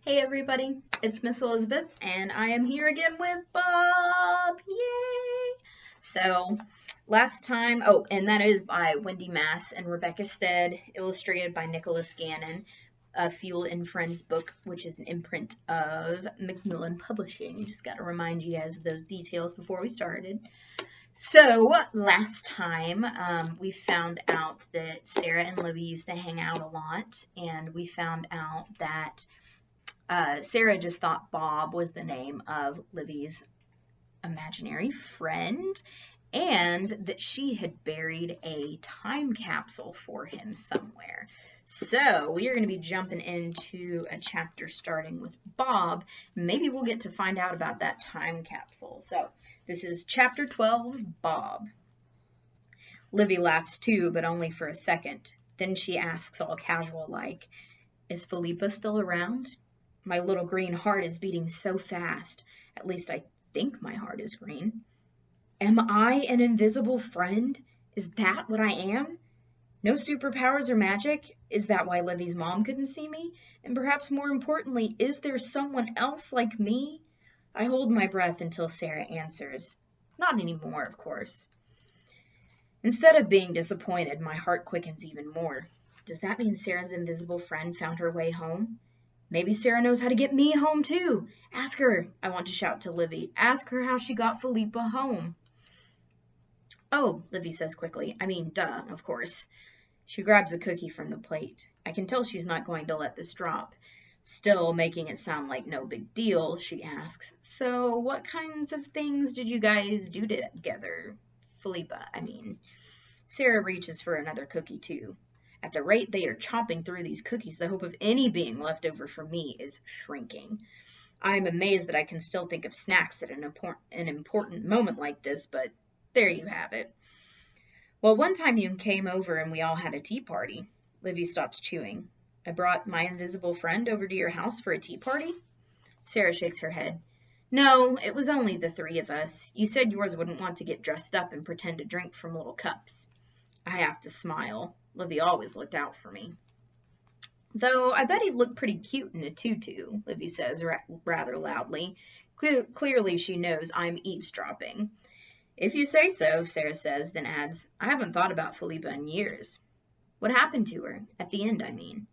Hey everybody, it's Miss Elizabeth, and I am here again with Bob. Yay! So, last time, and that is by Wendy Mass and Rebecca Stead, illustrated by Nicholas Gannon, a Fuel and Friends book, which is an imprint of Macmillan Publishing. Just got to remind you guys of those details before we started. So, last time we found out that Sarah and Libby used to hang out a lot, and we found out that Sarah just thought Bob was the name of Libby's imaginary friend, and that she had buried a time capsule for him somewhere. So we are going to be jumping into a chapter starting with Bob. Maybe we'll get to find out about that time capsule. So this is chapter 12, Bob. Libby laughs too, but only for a second. Then she asks all casual like, "Is Philippa still around? My little green heart is beating so fast. At least I think my heart is green. Am I an invisible friend? Is that what I am? No superpowers or magic? Is that why Livy's mom couldn't see me? And perhaps more importantly, is there someone else like me?" I hold my breath until Sarah answers. Not anymore, of course. Instead of being disappointed, my heart quickens even more. Does that mean Sarah's invisible friend found her way home? Maybe Sarah knows how to get me home, too. Ask her, I want to shout to Livy. Ask her how she got Philippa home. Oh, Livy says quickly. I mean, duh, of course. She grabs a cookie from the plate. I can tell she's not going to let this drop. Still making it sound like no big deal, she asks, "So what kinds of things did you guys do together? Philippa, I mean." Sarah reaches for another cookie, too. At the rate they are chopping through these cookies, the hope of any being left over for me is shrinking. I am amazed that I can still think of snacks at an important moment like this, but there you have it. Well, one time you came over and we all had a tea party. Livy stops chewing. I brought my invisible friend over to your house for a tea party? Sarah shakes her head. No, it was only the three of us. You said yours wouldn't want to get dressed up and pretend to drink from little cups. I have to smile. Livy always looked out for me. Though I bet he'd look pretty cute in a tutu, Livy says rather loudly. Clearly she knows I'm eavesdropping. If you say so, Sarah says, then adds, I haven't thought about Philippa in years. What happened to her? At the end, I mean.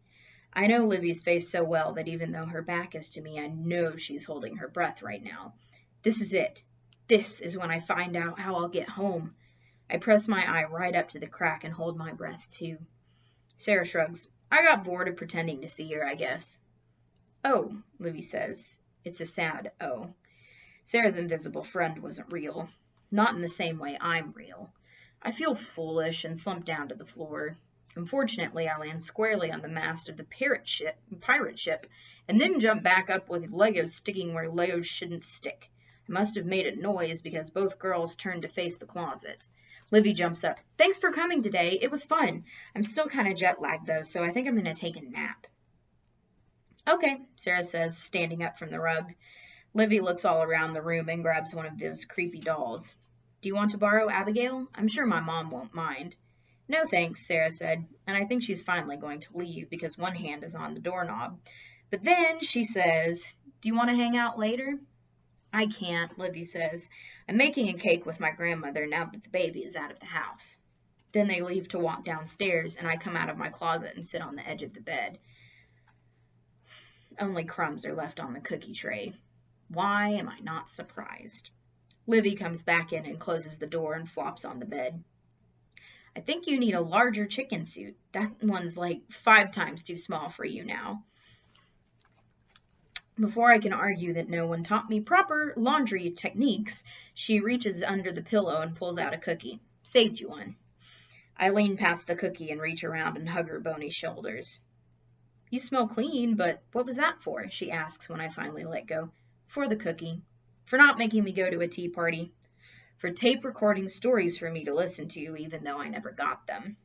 I know Livy's face so well that even though her back is to me, I know she's holding her breath right now. This is it. This is when I find out how I'll get home. I press my eye right up to the crack and hold my breath, too. Sarah shrugs. I got bored of pretending to see her, I guess. Oh, Livy says. It's a sad oh. Sarah's invisible friend wasn't real. Not in the same way I'm real. I feel foolish and slump down to the floor. Unfortunately, I land squarely on the mast of the pirate ship, and then jump back up with Legos sticking where Legos shouldn't stick. I must have made a noise because both girls turned to face the closet. Livy jumps up. Thanks for coming today. It was fun. I'm still kind of jet-lagged, though, so I think I'm going to take a nap. Okay, Sarah says, standing up from the rug. Livy looks all around the room and grabs one of those creepy dolls. Do you want to borrow Abigail? I'm sure my mom won't mind. No thanks, Sarah said, and I think she's finally going to leave because one hand is on the doorknob. But then she says, do you want to hang out later? I can't, Livy says. I'm making a cake with my grandmother now that the baby is out of the house. Then they leave to walk downstairs, and I come out of my closet and sit on the edge of the bed. Only crumbs are left on the cookie tray. Why am I not surprised? Livy comes back in and closes the door and flops on the bed. I think you need a larger chicken suit. That one's like 5 times too small for you now. Before I can argue that no one taught me proper laundry techniques, she reaches under the pillow and pulls out a cookie. Saved you one. I lean past the cookie and reach around and hug her bony shoulders. You smell clean, but what was that for? She asks when I finally let go. For the cookie. For not making me go to a tea party. For tape recording stories for me to listen to, even though I never got them.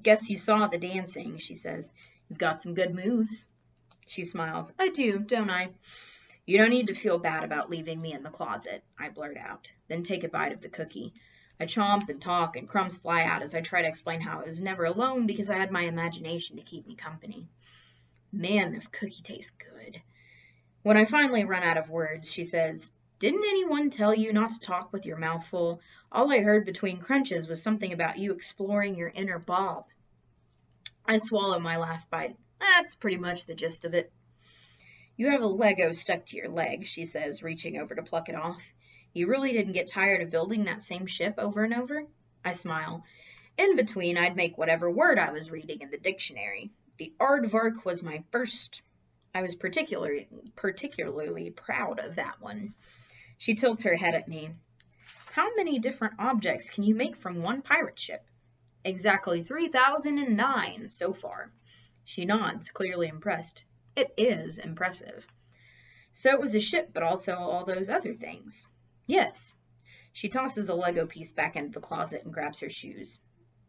Guess you saw the dancing, she says. You've got some good moves. She smiles. I do, don't I? You don't need to feel bad about leaving me in the closet, I blurt out, then take a bite of the cookie. I chomp and talk, and crumbs fly out as I try to explain how I was never alone because I had my imagination to keep me company. Man, this cookie tastes good. When I finally run out of words, she says, "Didn't anyone tell you not to talk with your mouth full? All I heard between crunches was something about you exploring your inner Bob." I swallow my last bite. That's pretty much the gist of it. "You have a Lego stuck to your leg," she says, reaching over to pluck it off. "You really didn't get tired of building that same ship over and over?" I smile. In between, I'd make whatever word I was reading in the dictionary. The aardvark was my first. I was particularly proud of that one. She tilts her head at me. "How many different objects can you make from one pirate ship?" "Exactly 3,009 so far." She nods, clearly impressed. It is impressive. "So it was a ship, but also all those other things." "Yes." She tosses the Lego piece back into the closet and grabs her shoes.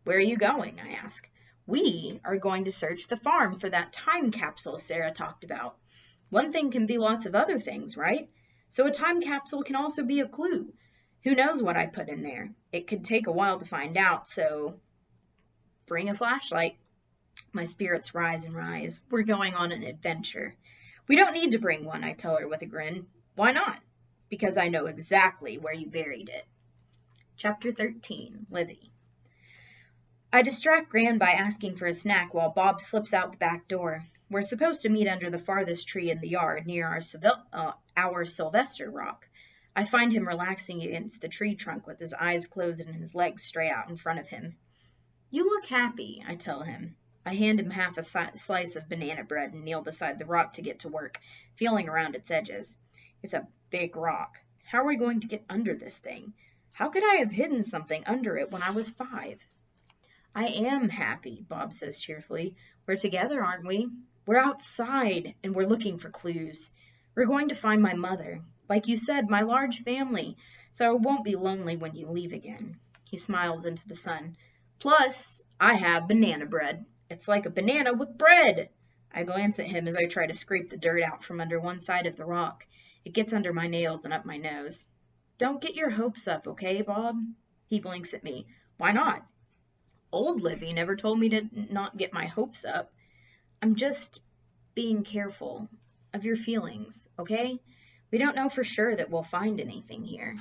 "Where are you going?" I ask. "We are going to search the farm for that time capsule Sarah talked about. One thing can be lots of other things, right? So a time capsule can also be a clue. Who knows what I put in there? It could take a while to find out, so bring a flashlight." My spirits rise and rise. We're going on an adventure. "We don't need to bring one," I tell her with a grin. "Why not?" "Because I know exactly where you buried it." Chapter 13, Livy. I distract Gran by asking for a snack while Bob slips out the back door. We're supposed to meet under the farthest tree in the yard near our Sylvester rock. I find him relaxing against the tree trunk with his eyes closed and his legs straight out in front of him. "You look happy," I tell him. I hand him half a slice of banana bread and kneel beside the rock to get to work, feeling around its edges. It's a big rock. How are we going to get under this thing? How could I have hidden something under it when I was 5? "I am happy," Bob says cheerfully. "We're together, aren't we? We're outside, and we're looking for clues. We're going to find my mother. Like you said, my large family, so I won't be lonely when you leave again." He smiles into the sun. "Plus, I have banana bread. It's like a banana with bread." I glance at him as I try to scrape the dirt out from under one side of the rock. It gets under my nails and up my nose. "Don't get your hopes up, okay, Bob?" He blinks at me. "Why not?" "Old Livy never told me to not get my hopes up. I'm just being careful of your feelings, okay? We don't know for sure that we'll find anything here."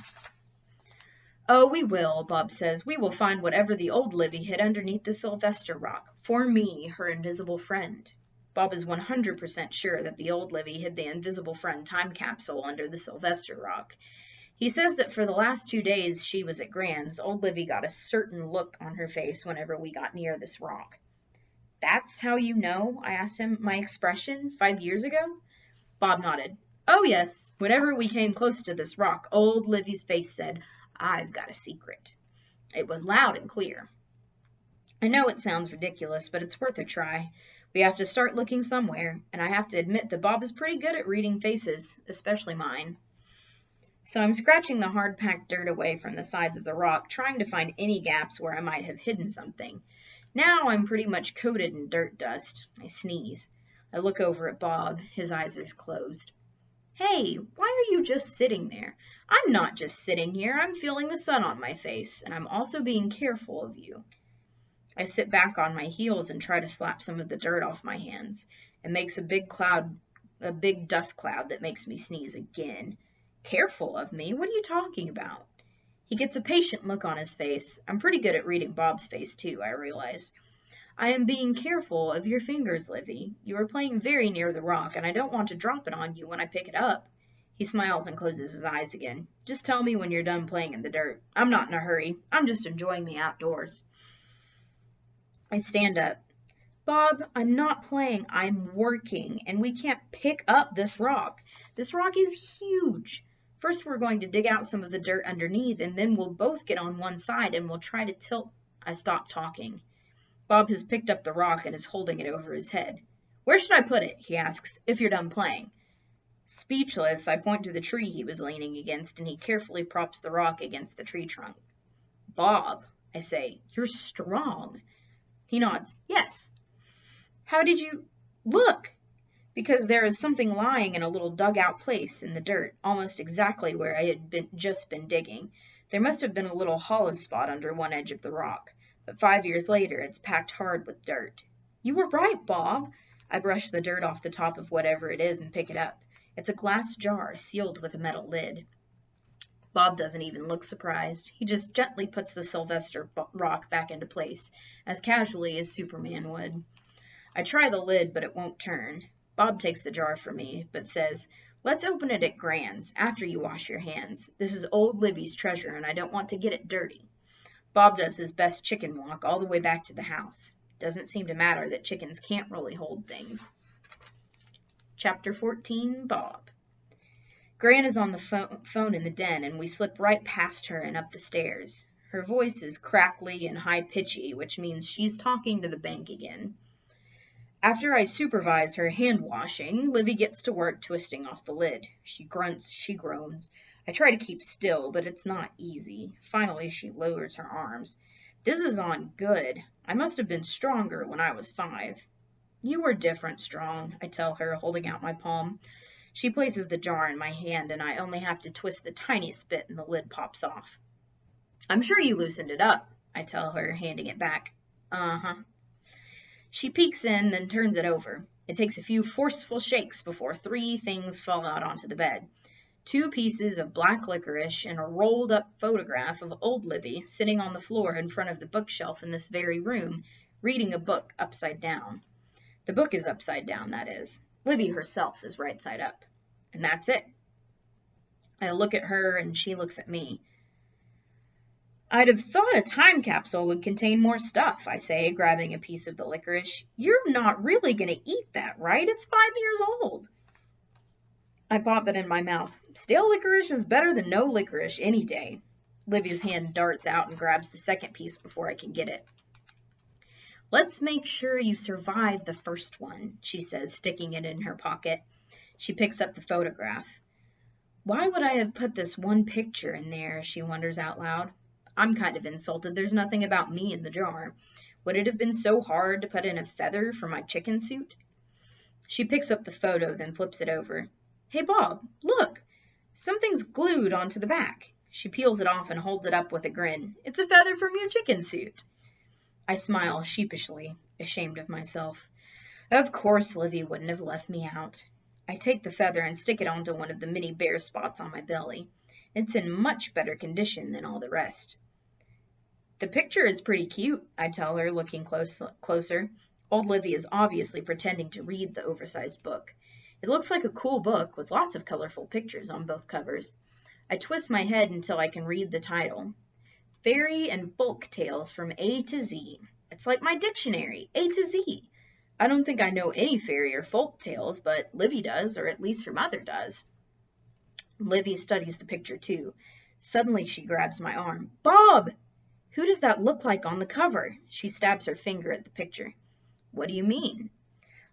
"Oh, we will," Bob says. "We will find whatever the old Livy hid underneath the Sylvester rock. For me, her invisible friend." Bob is 100% sure that the old Livy hid the invisible friend time capsule under the Sylvester rock. He says that for the last 2 days she was at Gran's, old Livy got a certain look on her face whenever we got near this rock. "That's how you know?" I asked him. "My expression 5 years ago?" Bob nodded. "Oh, yes. Whenever we came close to this rock, old Livy's face said, 'I've got a secret.' It was loud and clear." I know it sounds ridiculous, but it's worth a try. We have to start looking somewhere, and I have to admit that Bob is pretty good at reading faces, especially mine. So I'm scratching the hard-packed dirt away from the sides of the rock, trying to find any gaps where I might have hidden something. Now I'm pretty much coated in dirt dust. I sneeze. I look over at Bob. His eyes are closed. "Hey, why are you just sitting there?" "I'm not just sitting here. I'm feeling the sun on my face, and I'm also being careful of you." I sit back on my heels and try to slap some of the dirt off my hands. It makes a big dust cloud that makes me sneeze again. "Careful of me? What are you talking about?" He gets a patient look on his face. I'm pretty good at reading Bob's face, too, I realize. "I am being careful of your fingers, Livy. You are playing very near the rock, and I don't want to drop it on you when I pick it up." He smiles and closes his eyes again. "Just tell me when you're done playing in the dirt. I'm not in a hurry. I'm just enjoying the outdoors." I stand up. "Bob, I'm not playing. I'm working, and we can't pick up this rock. This rock is huge. First, we're going to dig out some of the dirt underneath, and then we'll both get on one side, and we'll try to tilt." I stop talking. Bob has picked up the rock and is holding it over his head. "Where should I put it?" he asks, "if you're done playing?" Speechless, I point to the tree he was leaning against, and he carefully props the rock against the tree trunk. "Bob," I say, "you're strong." He nods. "Yes." "How did you look?" "Because there is something lying in a little dugout place in the dirt, almost exactly where I had just been digging. There must have been a little hollow spot under one edge of the rock, but 5 years later it's packed hard with dirt." "You were right, Bob." I brush the dirt off the top of whatever it is and pick it up. It's a glass jar sealed with a metal lid. Bob doesn't even look surprised. He just gently puts the Sylvester rock back into place, as casually as Superman would. I try the lid, but it won't turn. Bob takes the jar from me, but says, "Let's open it at Gran's, after you wash your hands. This is old Libby's treasure, and I don't want to get it dirty." Bob does his best chicken walk all the way back to the house. Doesn't seem to matter that chickens can't really hold things. Chapter 14, Bob. Gran is on the phone in the den, and we slip right past her and up the stairs. Her voice is crackly and high-pitchy, which means she's talking to the bank again. After I supervise her hand-washing, Livy gets to work twisting off the lid. She grunts, she groans. I try to keep still, but it's not easy. Finally, she lowers her arms. "This is on good. I must have been stronger when I was 5. "You were different strong," I tell her, holding out my palm. She places the jar in my hand, and I only have to twist the tiniest bit, and the lid pops off. "I'm sure you loosened it up," I tell her, handing it back. "Uh-huh." She peeks in, then turns it over. It takes a few forceful shakes before 3 things fall out onto the bed. 2 pieces of black licorice and a rolled-up photograph of old Libby sitting on the floor in front of the bookshelf in this very room, reading a book upside down. The book is upside down, that is. Libby herself is right side up. And that's it. I look at her, and she looks at me. "I'd have thought a time capsule would contain more stuff," I say, grabbing a piece of the licorice. "You're not really going to eat that, right? It's 5 years old." I pop it in my mouth. "Stale licorice is better than no licorice any day." Livy's hand darts out and grabs the second piece before I can get it. "Let's make sure you survive the first one," she says, sticking it in her pocket. She picks up the photograph. "Why would I have put this one picture in there?" she wonders out loud. I'm kind of insulted. There's nothing about me in the jar. Would it have been so hard to put in a feather for my chicken suit? She picks up the photo, then flips it over. "Hey, Bob, look! Something's glued onto the back." She peels it off and holds it up with a grin. "It's a feather from your chicken suit." I smile sheepishly, ashamed of myself. Of course Livy wouldn't have left me out. I take the feather and stick it onto one of the many bare spots on my belly. It's in much better condition than all the rest. "The picture is pretty cute," I tell her, looking closer. Old Livy is obviously pretending to read the oversized book. It looks like a cool book with lots of colorful pictures on both covers. I twist my head until I can read the title. "Fairy and Folk Tales from A to Z." It's like my dictionary, A to Z. I don't think I know any fairy or folk tales, but Livy does, or at least her mother does. Livy studies the picture too. Suddenly she grabs my arm. "Bob! Who does that look like on the cover?" She stabs her finger at the picture. "What do you mean?"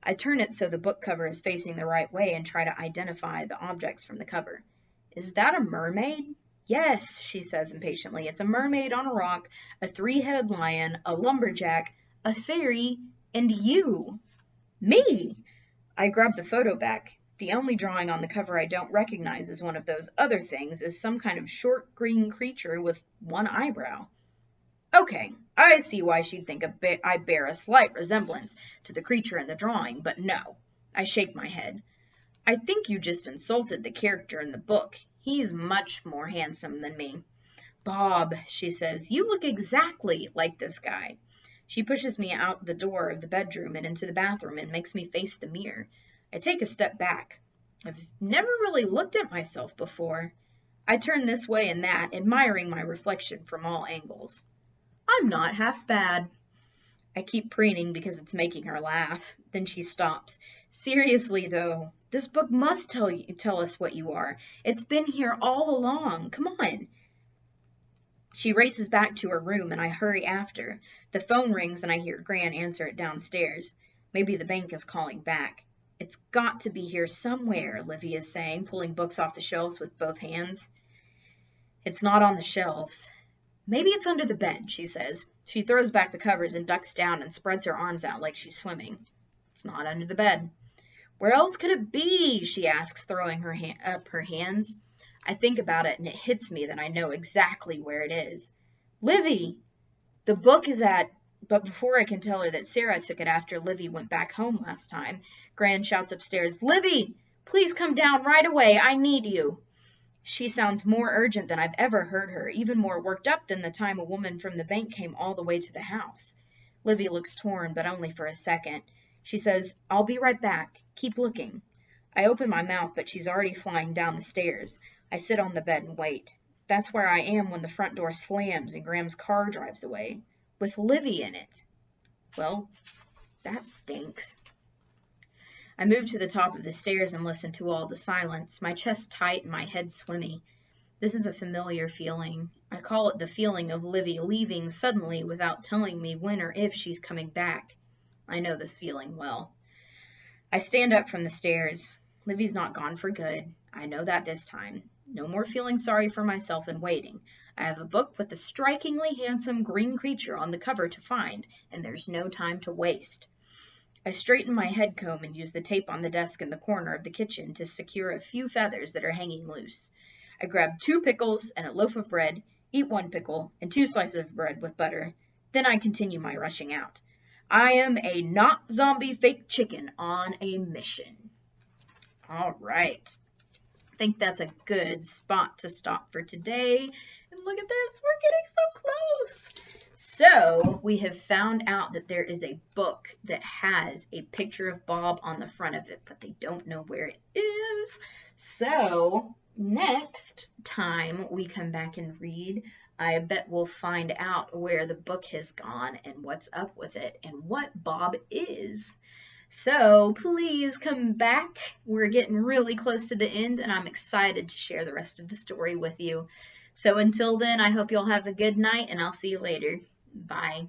I turn it so the book cover is facing the right way and try to identify the objects from the cover. "Is that a mermaid?" "Yes," she says impatiently. "It's a mermaid on a rock, a 3-headed lion, a lumberjack, a fairy, and you." "Me!" I grab the photo back. The only drawing on the cover I don't recognize as one of those other things is some kind of short green creature with one eyebrow. Okay, I see why she'd think I bear a slight resemblance to the creature in the drawing, but no. I shake my head. "I think you just insulted the character in the book. He's much more handsome than me." "Bob," she says, "you look exactly like this guy." She pushes me out the door of the bedroom and into the bathroom and makes me face the mirror. I take a step back. I've never really looked at myself before. I turn this way and that, admiring my reflection from all angles. I'm not half bad. I keep preening because it's making her laugh. Then she stops. "Seriously, though, this book must tell us what you are. It's been here all along. Come on." She races back to her room, and I hurry after. The phone rings, and I hear Gran answer it downstairs. Maybe the bank is calling back. "It's got to be here somewhere," Livy is saying, pulling books off the shelves with both hands. "It's not on the shelves." "Maybe it's under the bed," she says. She throws back the covers and ducks down and spreads her arms out like she's swimming. "It's not under the bed." "Where else could it be?" she asks, throwing up her hands. I think about it, and it hits me that I know exactly where it is. "Livy! The book is at—" But before I can tell her that Sarah took it after Livy went back home last time, Gran shouts upstairs, "Livy! Please come down right away. I need you." She sounds more urgent than I've ever heard her, even more worked up than the time a woman from the bank came all the way to the house. Livy looks torn, but only for a second. She says, "I'll be right back. Keep looking." I open my mouth, but she's already flying down the stairs. I sit on the bed and wait. That's where I am when the front door slams and Graham's car drives away, with Livy in it. Well, that stinks. I move to the top of the stairs and listen to all the silence, my chest tight and my head swimmy. This is a familiar feeling. I call it the feeling of Livy leaving suddenly without telling me when or if she's coming back. I know this feeling well. I stand up from the stairs. Livy's not gone for good. I know that this time. No more feeling sorry for myself and waiting. I have a book with a strikingly handsome green creature on the cover to find, and there's no time to waste. I straighten my head comb and use the tape on the desk in the corner of the kitchen to secure a few feathers that are hanging loose. I grab 2 pickles and a loaf of bread, eat 1 pickle and 2 slices of bread with butter. Then I continue my rushing out. I am a not zombie fake chicken on a mission. All right. I think that's a good spot to stop for today. And look at this, we're getting so close. So we have found out that there is a book that has a picture of Bob on the front of it, but they don't know where it is. So next time we come back and read, I bet we'll find out where the book has gone and what's up with it and what Bob is. So please come back. We're getting really close to the end, and I'm excited to share the rest of the story with you. So until then, I hope you'll have a good night, and I'll see you later. Bye.